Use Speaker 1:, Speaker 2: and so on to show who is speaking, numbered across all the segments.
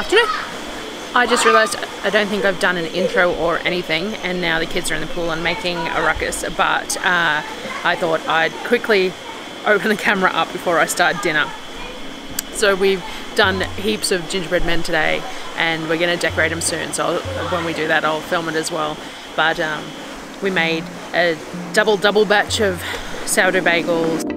Speaker 1: afternoon. I just realised I don't think I've done an intro or anything, and now the kids are in the pool and making a ruckus, but I thought I'd quickly open the camera up before I start dinner. So we've done heaps of gingerbread men today, and we're going to decorate them soon, so when we do that I'll film it as well. But we made a double batch of sourdough bagels.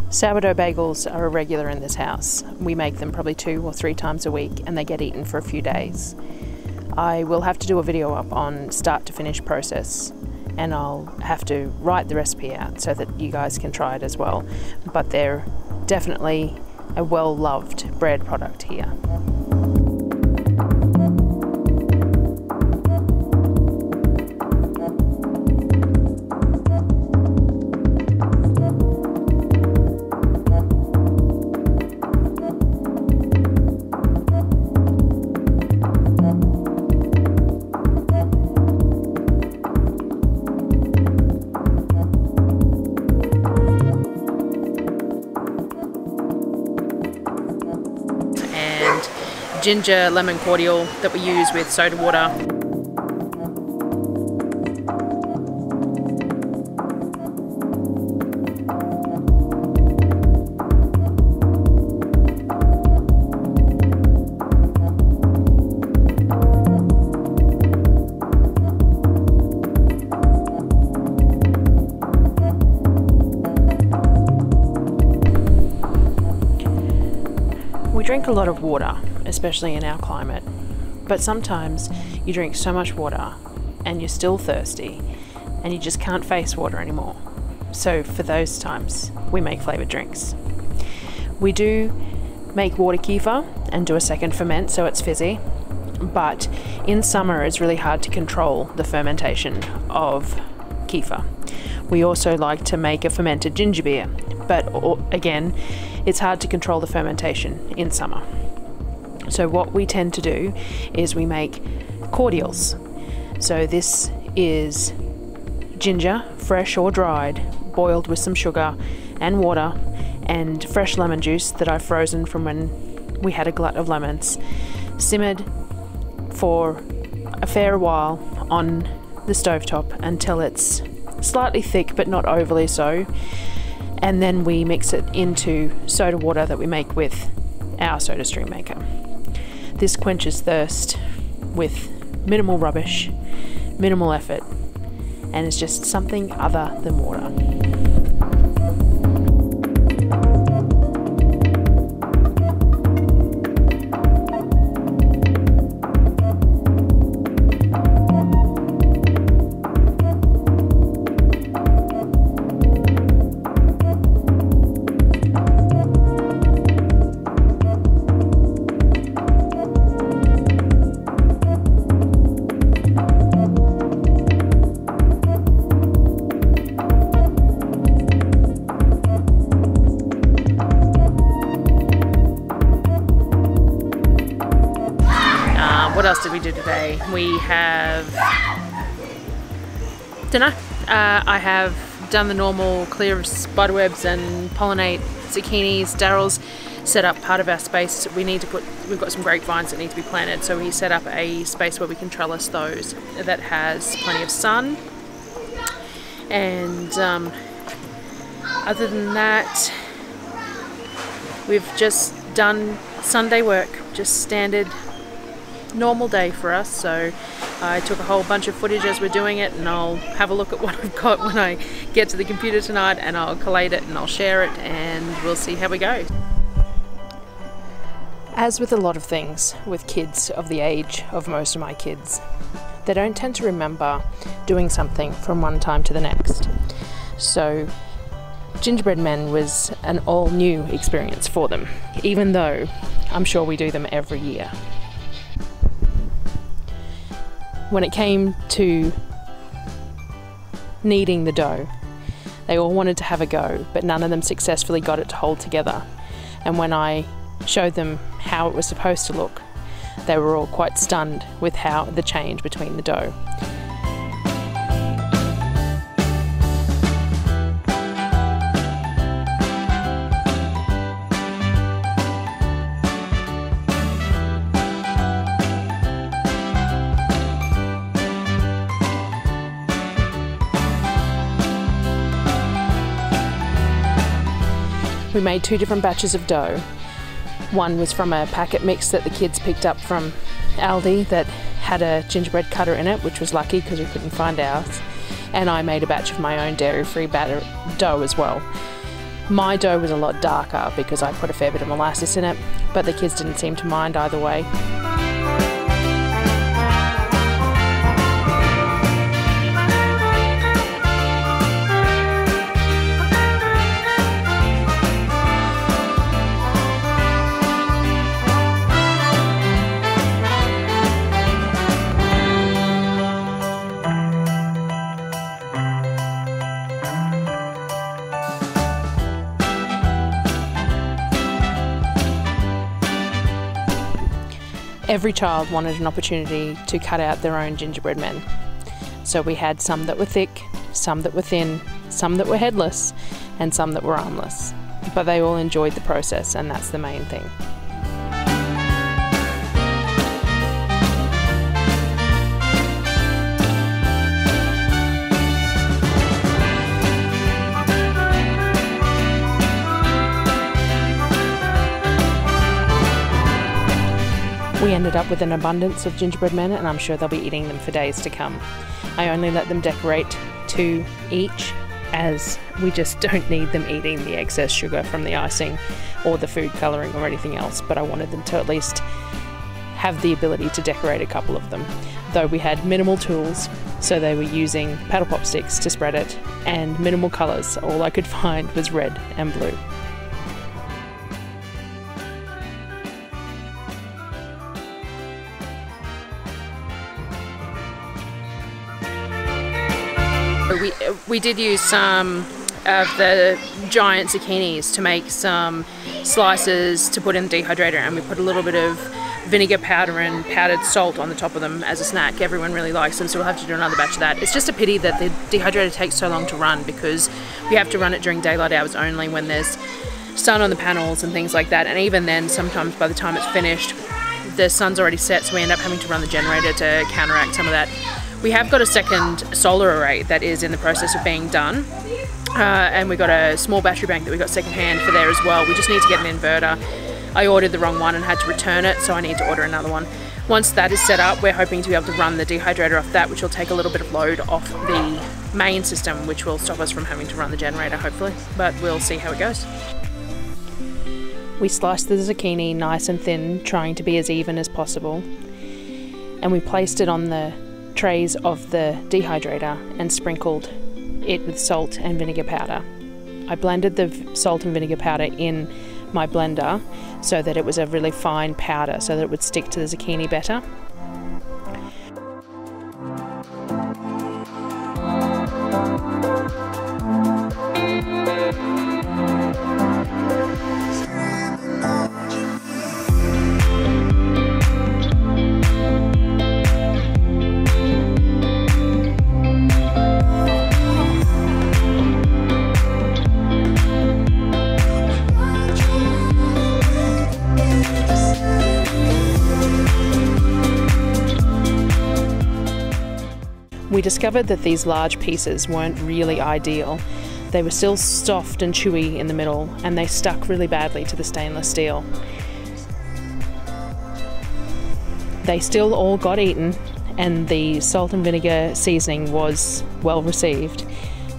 Speaker 1: Sourdough bagels are a regular in this house. We make them probably 2 or 3 times a week, and they get eaten for a few days. I will have to do a video up on start to finish process, and I'll have to write the recipe out so that you guys can try it as well. But they're definitely a well-loved bread product here. Ginger lemon cordial that we use with soda water. We drink a lot of water, especially in our climate, but sometimes you drink so much water and you're still thirsty and you just can't face water anymore. So for those times we make flavoured drinks. We do make water kefir and do a second ferment so it's fizzy, but in summer it's really hard to control the fermentation of kefir. We also like to make a fermented ginger beer, but again it's hard to control the fermentation in summer. So what we tend to do is we make cordials. So this is ginger, fresh or dried, boiled with some sugar and water and fresh lemon juice that I've frozen from when we had a glut of lemons, simmered for a fair while on the stovetop until it's slightly thick but not overly so, and then we mix it into soda water that we make with our soda stream maker. This quenches thirst with minimal rubbish, minimal effort, and it's just something other than water. What else did we do today? We have dinner. I have done the normal clear of spiderwebs and pollinate zucchinis. Darryl's set up part of our space. We've got some grapevines that need to be planted, so he set up a space where we can trellis those that has plenty of sun. And other than that, we've just done Sunday work, just standard normal day for us. So I took a whole bunch of footage as we're doing it, and I'll have a look at what I've got when I get to the computer tonight, and I'll collate it and I'll share it, and we'll see how we go. As with a lot of things with kids of the age of most of my kids, they don't tend to remember doing something from one time to the next. So Gingerbread Men was an all new experience for them, even though I'm sure we do them every year. When it came to kneading the dough, they all wanted to have a go, but none of them successfully got it to hold together. And when I showed them how it was supposed to look, they were all quite stunned with how the change between the dough. We made 2 different batches of dough. One was from a packet mix that the kids picked up from Aldi that had a gingerbread cutter in it, which was lucky because we couldn't find ours. And I made a batch of my own dairy-free dough as well. My dough was a lot darker because I put a fair bit of molasses in it, but the kids didn't seem to mind either way. Every child wanted an opportunity to cut out their own gingerbread men. So we had some that were thick, some that were thin, some that were headless, and some that were armless. But they all enjoyed the process, and that's the main thing. We ended up with an abundance of gingerbread men, and I'm sure they'll be eating them for days to come. I only let them decorate 2 each, as we just don't need them eating the excess sugar from the icing or the food colouring or anything else, but I wanted them to at least have the ability to decorate a couple of them. Though we had minimal tools, so they were using paddle pop sticks to spread it, and minimal colours. All I could find was red and blue. We did use some of the giant zucchinis to make some slices to put in the dehydrator, and we put a little bit of vinegar powder and powdered salt on the top of them as a snack. Everyone really likes them, so we'll have to do another batch of that. It's just a pity that the dehydrator takes so long to run, because we have to run it during daylight hours only when there's sun on the panels and things like that, and even then sometimes by the time it's finished the sun's already set, so we end up having to run the generator to counteract some of that. We have got a second solar array that is in the process of being done, and we got a small battery bank that we got secondhand for there as well. We just need to get an inverter. I ordered the wrong one and had to return it, so I need to order another one. Once that is set up, we're hoping to be able to run the dehydrator off that, which will take a little bit of load off the main system, which will stop us from having to run the generator, hopefully, but we'll see how it goes. We sliced the zucchini nice and thin, trying to be as even as possible, and we placed it on the trays of the dehydrator and sprinkled it with salt and vinegar powder. I blended the salt and vinegar powder in my blender so that it was a really fine powder, so that it would stick to the zucchini better. We discovered that these large pieces weren't really ideal. They were still soft and chewy in the middle, and they stuck really badly to the stainless steel. They still all got eaten, and the salt and vinegar seasoning was well received,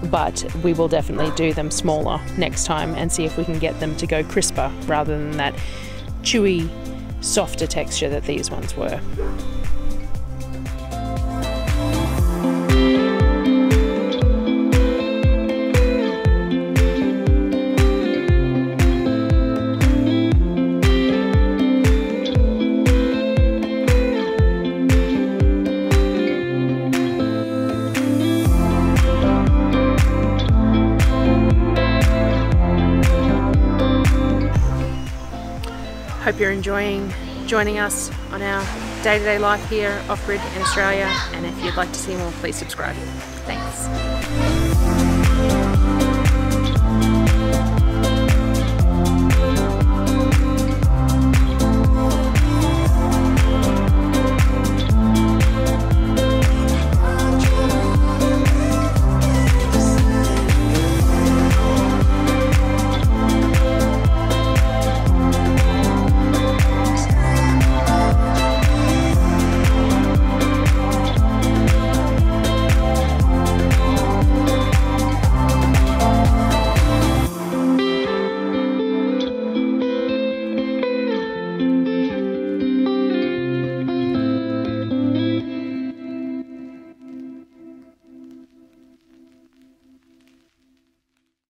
Speaker 1: but we will definitely do them smaller next time and see if we can get them to go crisper rather than that chewy, softer texture that these ones were. Hope you're enjoying joining us on our day-to-day life here off-grid in Australia, and if you'd like to see more, please subscribe. Thanks.